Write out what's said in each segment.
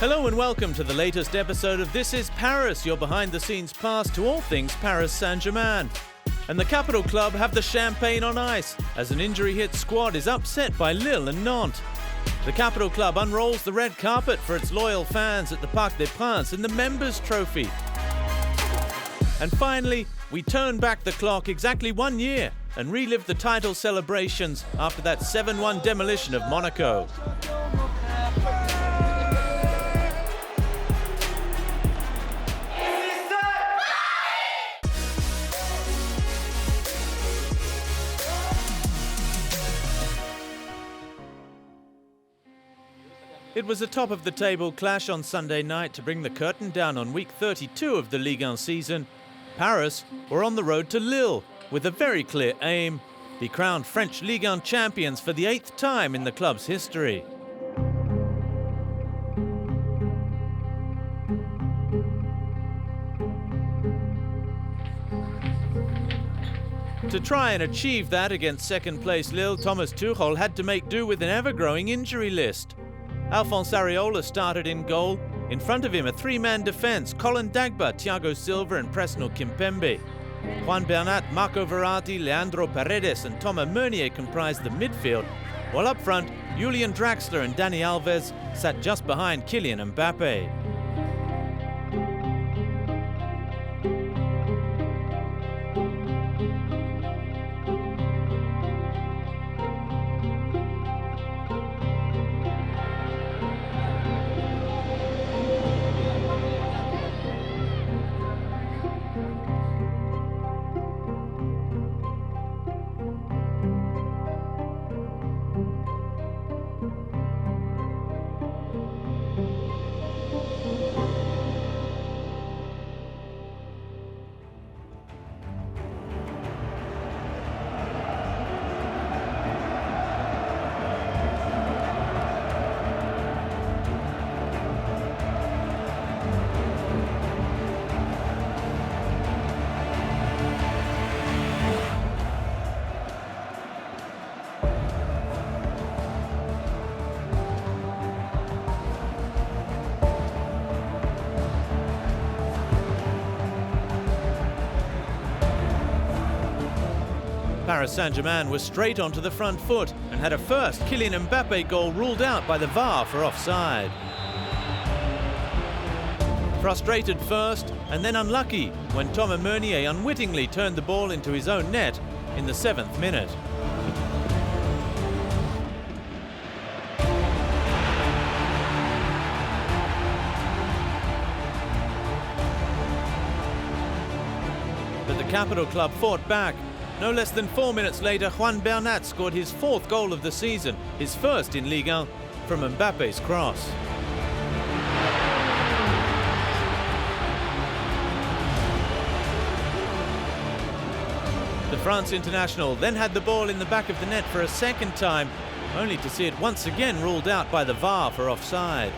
Hello and welcome to the latest episode of This is Paris, your behind-the-scenes pass to all things Paris Saint-Germain. And the Capital Club have the champagne on ice as an injury-hit squad is upset by Lille and Nantes. The Capital Club unrolls the red carpet for its loyal fans at the Parc des Princes in the Members' Trophy. And finally, we turn back the clock exactly 1 year and relive the title celebrations after that 7-1 demolition of Monaco. It was a top-of-the-table clash on Sunday night to bring the curtain down on week 32 of the Ligue 1 season. Paris were on the road to Lille with a very clear aim: be crowned French Ligue 1 champions for the 8th time in the club's history. To try and achieve that against second-place Lille, Thomas Tuchel had to make do with an ever-growing injury list. Alphonse Areola started in goal. In front of him, a three-man defence: Colin Dagba, Thiago Silva and Presnel Kimpembe. Juan Bernat, Marco Verratti, Leandro Paredes and Thomas Meunier comprised the midfield, while up front, Julian Draxler and Dani Alves sat just behind Kylian Mbappe. Paris Saint-Germain was straight onto the front foot and had a first Kylian Mbappe goal ruled out by the VAR for offside. Frustrated first and then unlucky when Thomas Meunier unwittingly turned the ball into his own net in the 7th minute. But the Capital Club fought back. No less than 4 minutes later, Juan Bernat scored his 4th goal of the season, his first in Ligue 1, from Mbappe's cross. The France international then had the ball in the back of the net for a second time, only to see it once again ruled out by the VAR for offside.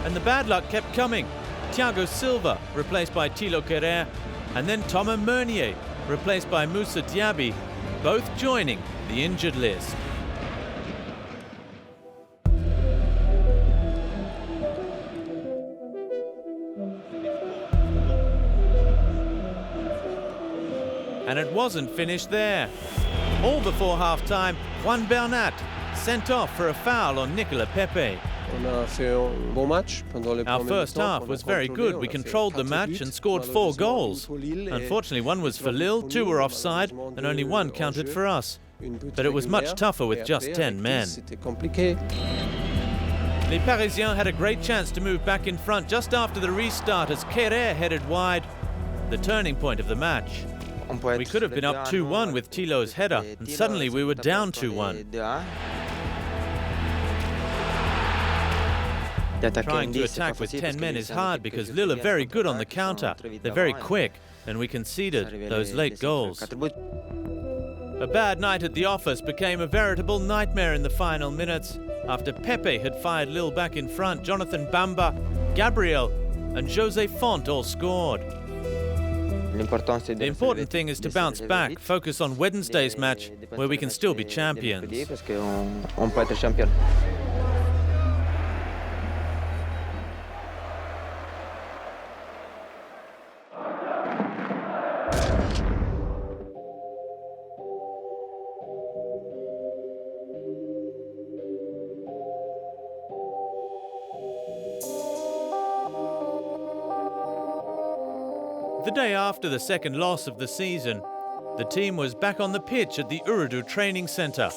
And the bad luck kept coming. Thiago Silva replaced by Thilo Kehrer, and then Thomas Meunier replaced by Moussa Diaby, both joining the injured list. And it wasn't finished there. All before half-time, Juan Bernat sent off for a foul on Nicolas Pepe. Our first half was very good. We controlled the match and scored 4 goals. Unfortunately, 1 was for Lille, 2 were offside, and only 1 counted for us. But it was much tougher with just 10 men. Les Parisiens had a great chance to move back in front just after the restart as Kehrer headed wide, the turning point of the match. We could have been up 2-1 with Thilo's header, and suddenly we were down 2-1. Trying to attack with 10 men is hard because Lille are very good on the counter. They're very quick, and we conceded those late goals. A bad night at the office became a veritable nightmare in the final minutes. After Pepe had fired Lille back in front, Jonathan Bamba, Gabriel and José Font all scored. The important thing is to bounce back, focus on Wednesday's match, where we can still be champions. The day after the second loss of the season, the team was back on the pitch at the Urdu training centre.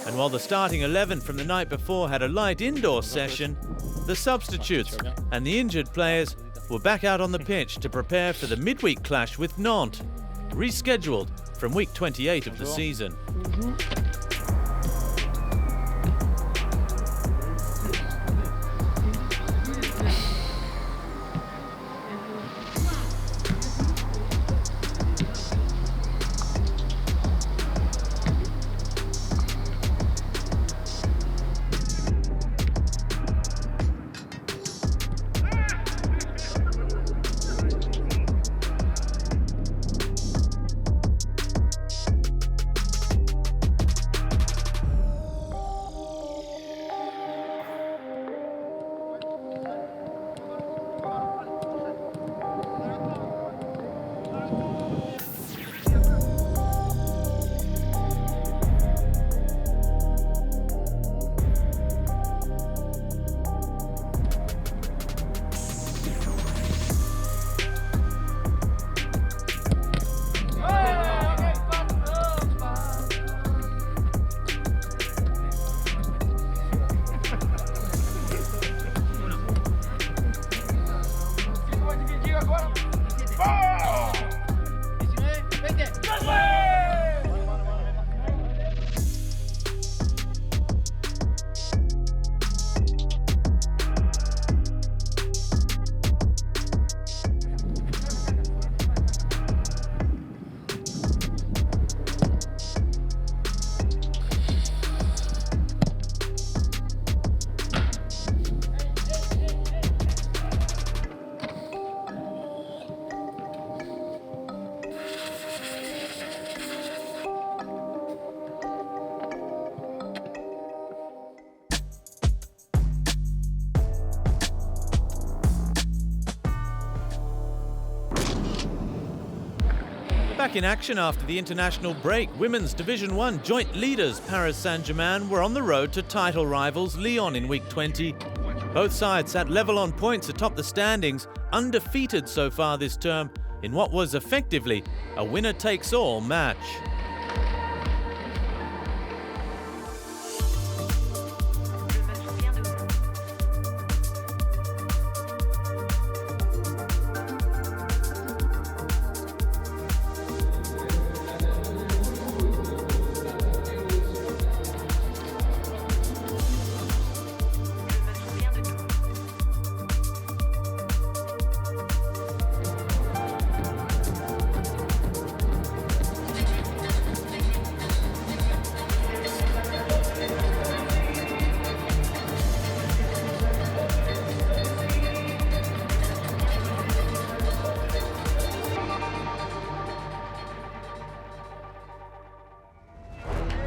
And while the starting 11 from the night before had a light indoor session, the substitutes and the injured players were back out on the pitch to prepare for the midweek clash with Nantes, rescheduled from week 28 of the season. Back in action after the international break, Women's Division 1 joint leaders Paris Saint-Germain were on the road to title rivals Lyon in week 20. Both sides sat level on points atop the standings, undefeated so far this term in what was effectively a winner-takes-all match.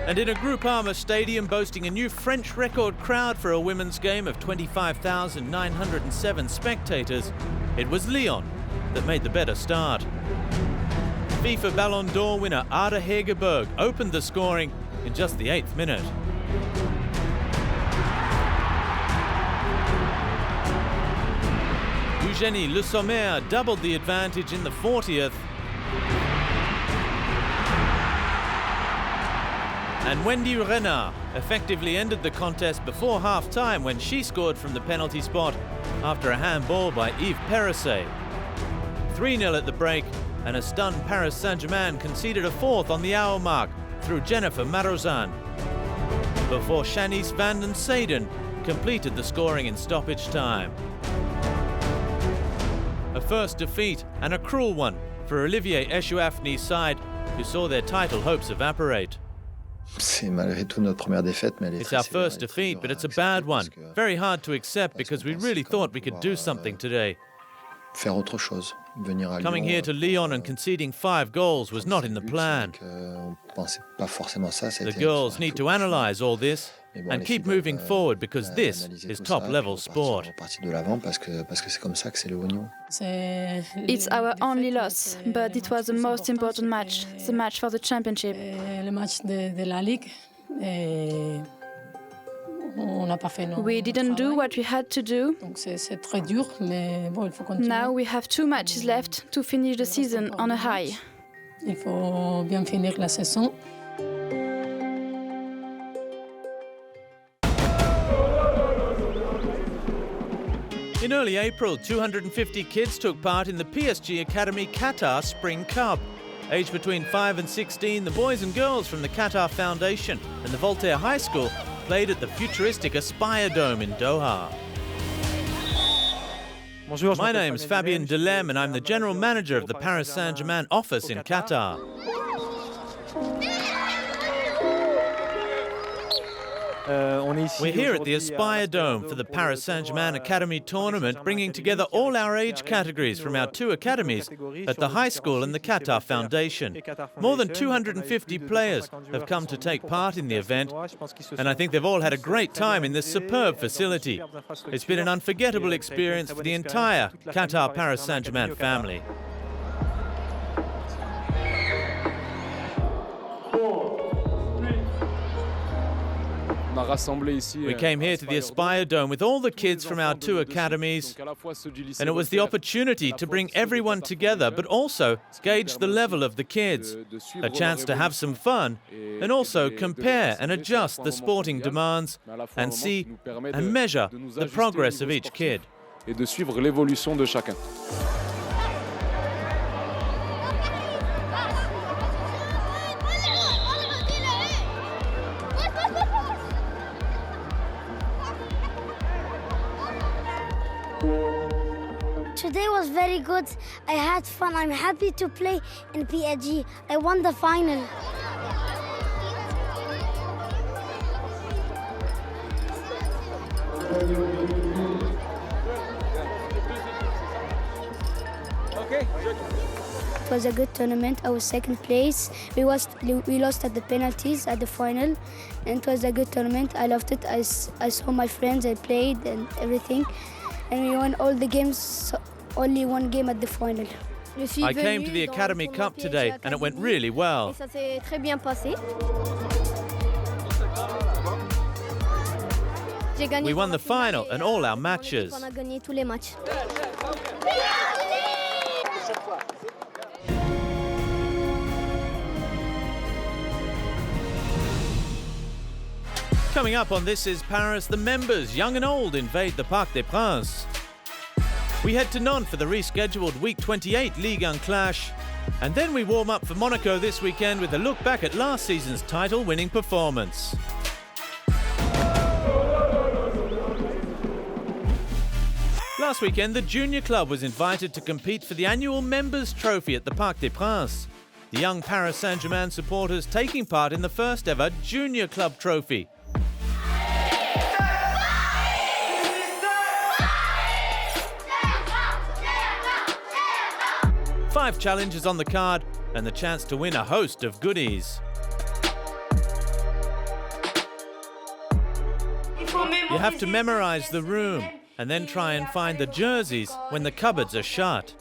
And in a Groupama stadium boasting a new French record crowd for a women's game of 25,907 spectators, it was Lyon that made the better start. FIFA Ballon d'Or winner Ada Hegerberg opened the scoring in just the 8th minute. Eugénie Le Sommer doubled the advantage in the 40th. And Wendy Renard effectively ended the contest before half-time when she scored from the penalty spot after a handball by Yves Perisset. 3-0 at the break, and a stunned Paris Saint-Germain conceded a fourth on the hour mark through Jennifer Marozan, before Shanice van den Seyden completed the scoring in stoppage time. A first defeat, and a cruel one, for Olivier Echouafny's side, who saw their title hopes evaporate. It's our first defeat, but it's a bad one. Very hard to accept because we really thought we could do something today. Coming here to Lyon and conceding 5 goals was not in the plan. The girls need to analyse all this and keep moving forward because this is top-level sport. It's our only loss, but it was the most important match, the match for the championship. We didn't do what we had to do. Now we have 2 matches left to finish the season on a high. Il faut bien finir la saison. In early April, 250 kids took part in the PSG Academy Qatar Spring Cup. Aged between 5 and 16, the boys and girls from the Qatar Foundation and the Voltaire High School played at the futuristic Aspire Dome in Doha. My name is Fabien Delem and I'm the General Manager of the Paris Saint-Germain office in Qatar. We're here at the Aspire Dome for the Paris Saint-Germain Academy tournament, bringing together all our age categories from our 2 academies at the high school and the Qatar Foundation. More than 250 players have come to take part in the event, and I think they've all had a great time in this superb facility. It's been an unforgettable experience for the entire Qatar Paris Saint-Germain family. We came here to the Aspire Dome with all the kids from our 2 academies, and it was the opportunity to bring everyone together, but also gauge the level of the kids, a chance to have some fun, and also compare and adjust the sporting demands and see and measure the progress of each kid. Today was very good. I had fun. I'm happy to play in PSG. I won the final. It was a good tournament. I was second place. We lost at the penalties at the final, and it was a good tournament. I loved it. I saw my friends. I played and everything, and we won all the games. Only 1 game at the final. I came to the Academy Cup today and it went really well. We won the final and all our matches. Coming up on This Is Paris, the members, young and old, invade the Parc des Princes. We head to Nantes for the rescheduled Week 28 Ligue 1 clash. And then we warm up for Monaco this weekend with a look back at last season's title-winning performance. Last weekend, the junior club was invited to compete for the annual Members' Trophy at the Parc des Princes. The young Paris Saint-Germain supporters taking part in the first ever Junior Club Trophy. Five challenges on the card and the chance to win a host of goodies. You have to memorize the room and then try and find the jerseys when the cupboards are shut.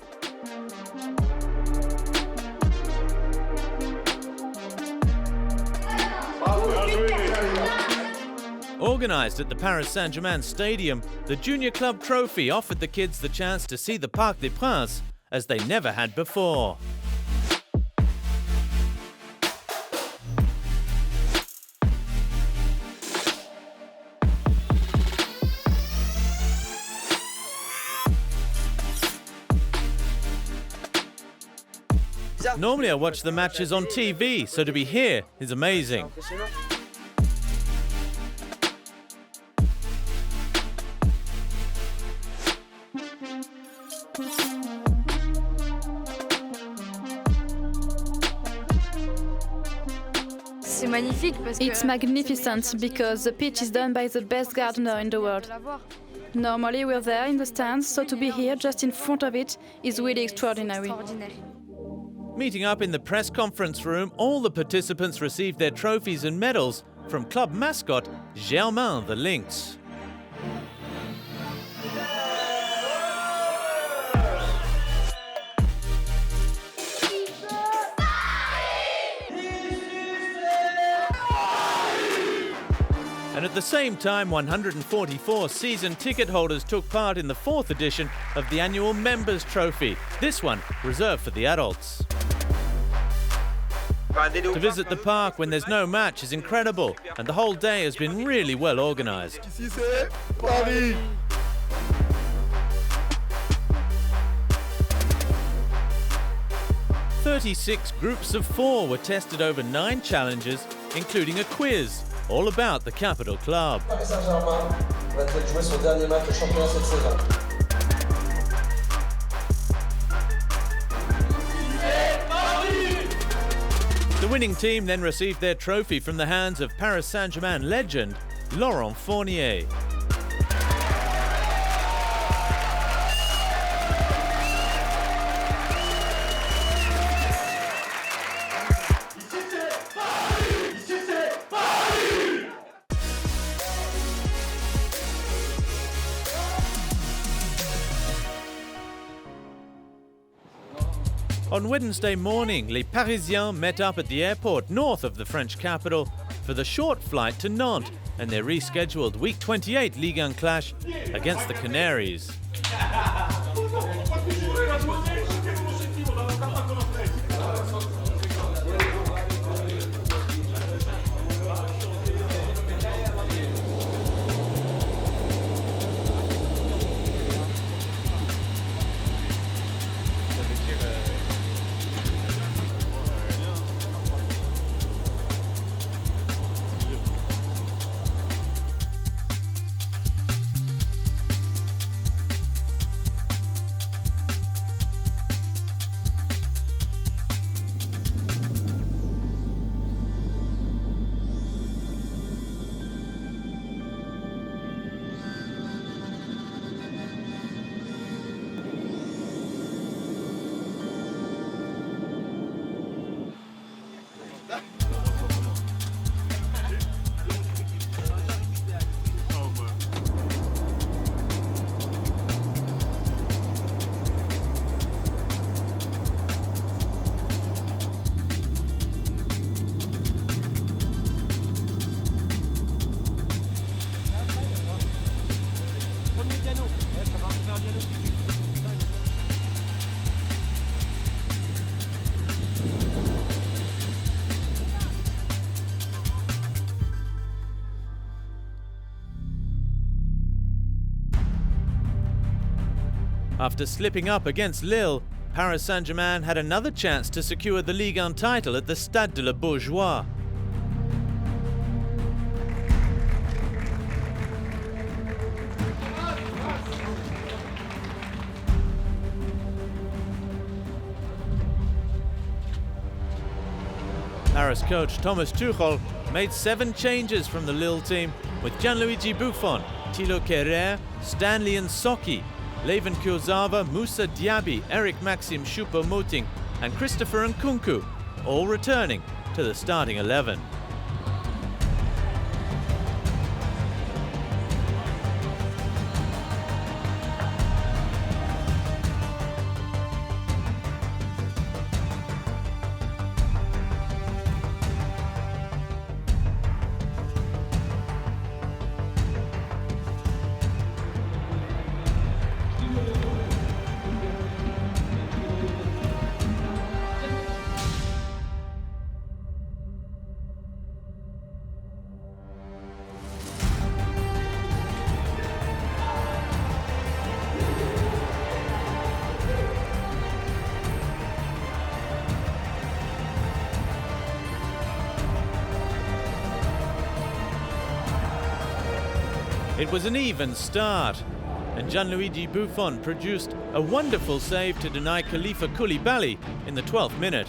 Organised at the Paris Saint-Germain Stadium, the Junior Club Trophy offered the kids the chance to see the Parc des Princes as they never had before. Normally I watch the matches on TV, so to be here is amazing. It's magnificent because the pitch is done by the best gardener in the world. Normally we're there in the stands, so to be here just in front of it is really extraordinary. Meeting up in the press conference room, all the participants received their trophies and medals from club mascot Germain the Lynx. And at the same time, 144 season ticket holders took part in the 4th edition of the annual Members' Trophy, this one reserved for the adults. To visit the park when there's no match is incredible, and the whole day has been really well organised. 36 groups of 4 were tested over 9 challenges, including a quiz, all about the Capital Club. Saint-Germain va peut-être jouer son dernier match de championnat cette saison. The winning team then received their trophy from the hands of Paris Saint-Germain legend Laurent Fournier. On Wednesday morning, les Parisiens met up at the airport north of the French capital for the short flight to Nantes and their rescheduled Week 28 Ligue 1 clash against the Canaries. After slipping up against Lille, Paris Saint-Germain had another chance to secure the Ligue 1 title at the Stade de la Beaujoire. Paris coach Thomas Tuchel made 7 changes from the Lille team, with Gianluigi Buffon, Thilo Kehrer, Stanley Nsocki, Leven Kurzawa, Moussa Diaby, Eric Maxim Choupo-Moting and Christopher Nkunku, all returning to the starting 11. It was an even start, and Gianluigi Buffon produced a wonderful save to deny Khalifa Koulibaly in the 12th minute.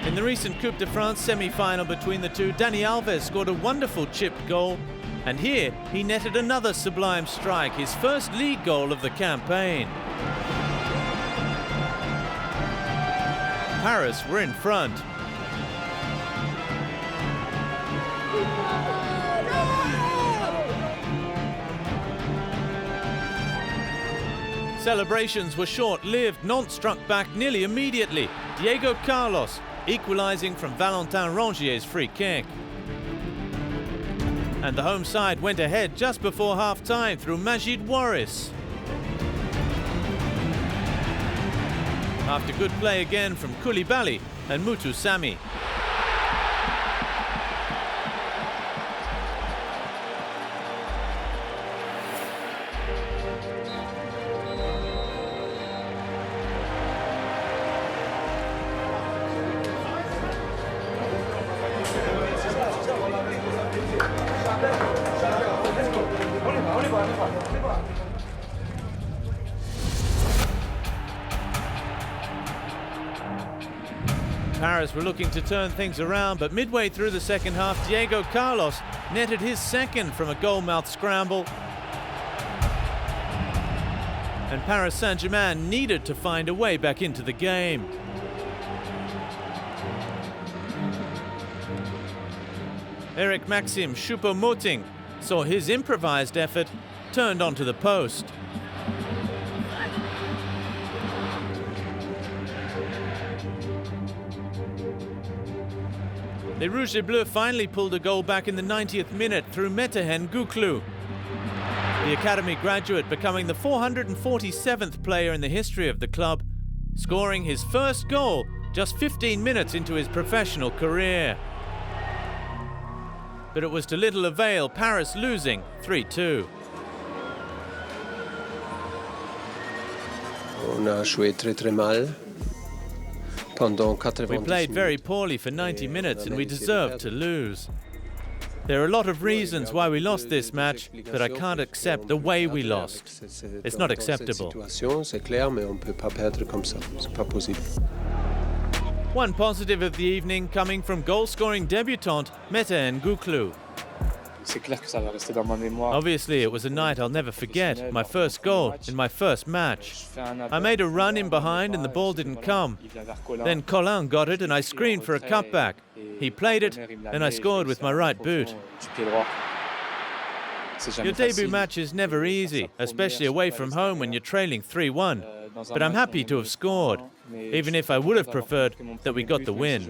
In the recent Coupe de France semi-final between the two, Dani Alves scored a wonderful chipped goal, and here he netted another sublime strike, his first league goal of the campaign. Paris were in front. Celebrations were short-lived. Nantes struck back nearly immediately. Diego Carlos equalising from Valentin Rangier's free kick. And the home side went ahead just before half-time through Majid Waris. After good play again from Koulibaly and Mutu Sami. Paris were looking to turn things around, but midway through the second half, Diego Carlos netted his second from a goal-mouth scramble. And Paris Saint-Germain needed to find a way back into the game. Eric Maxim Choupo-Moting saw his improvised effort turned onto the post. Les Rouges et Bleus finally pulled a goal back in the 90th minute through Metehen Gouklou. The academy graduate becoming the 447th player in the history of the club, scoring his first goal just 15 minutes into his professional career. But it was to little avail, Paris losing 3-2. On a joué très mal. We played very poorly for 90 minutes and we deserved to lose. There are a lot of reasons why we lost this match, but I can't accept the way we lost. It's not acceptable. One positive of the evening coming from goal-scoring debutante Metehen Gouklou. Obviously, it was a night I'll never forget, my first goal in my first match. I made a run in behind and the ball didn't come. Then Colin got it and I screamed for a cutback. He played it and I scored with my right boot. Your debut match is never easy, especially away from home when you're trailing 3-1. But I'm happy to have scored, even if I would have preferred that we got the win.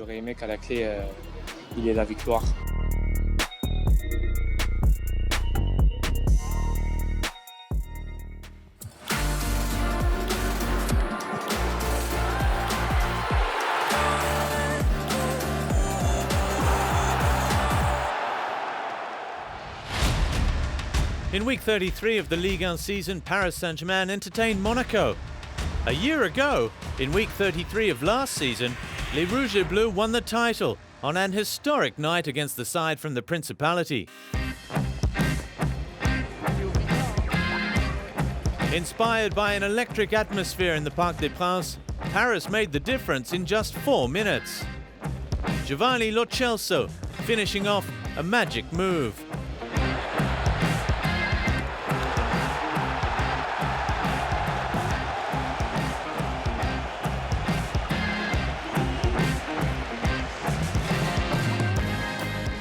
In week 33 of the Ligue 1 season, Paris Saint-Germain entertained Monaco. A year ago, in week 33 of last season, Les Rouges et Bleus won the title on an historic night against the side from the Principality. Inspired by an electric atmosphere in the Parc des Princes, Paris made the difference in just 4 minutes. Giovanni Lo Celso finishing off a magic move.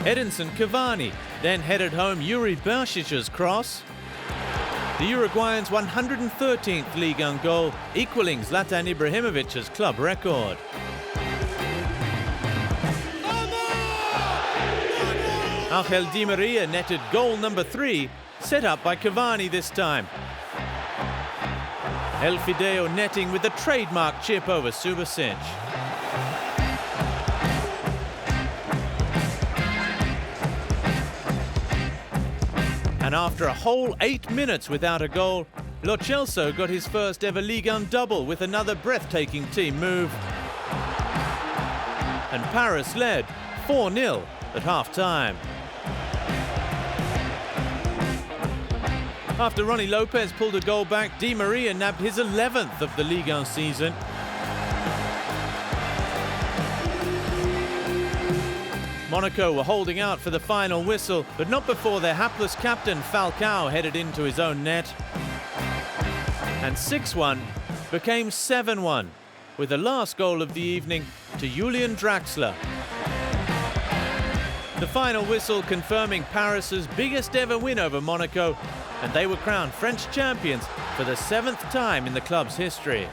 Edinson Cavani then headed home Yuri Bershic's cross. The Uruguayan's 113th Ligue 1 goal, equaling Zlatan Ibrahimovic's club record. Angel Di Maria netted goal number 3, set up by Cavani this time. El Fideo netting with the trademark chip over Subasic. And after a whole 8 minutes without a goal, Lo Celso got his first ever Ligue 1 double with another breathtaking team move. And Paris led 4-0 at half-time. After Ronnie Lopez pulled a goal back, Di Maria nabbed his 11th of the Ligue 1 season. Monaco were holding out for the final whistle, but not before their hapless captain Falcao headed into his own net. And 6-1 became 7-1, with the last goal of the evening to Julian Draxler. The final whistle confirming Paris's biggest ever win over Monaco, and they were crowned French champions for the 7th time in the club's history.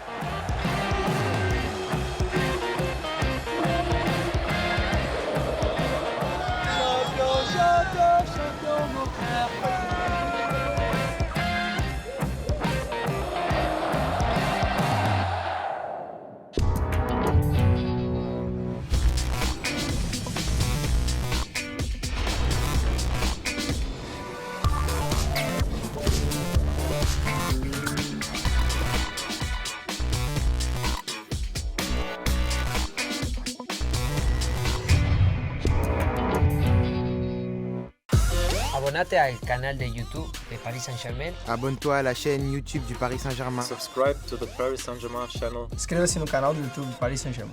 Abonnate al canal de YouTube de Paris Saint-Germain. Abonne-toi à la chaîne YouTube du Paris Saint-Germain. Subscribe to the Paris Saint-Germain channel. Inscreva-se no canal do YouTube do Paris Saint-Germain.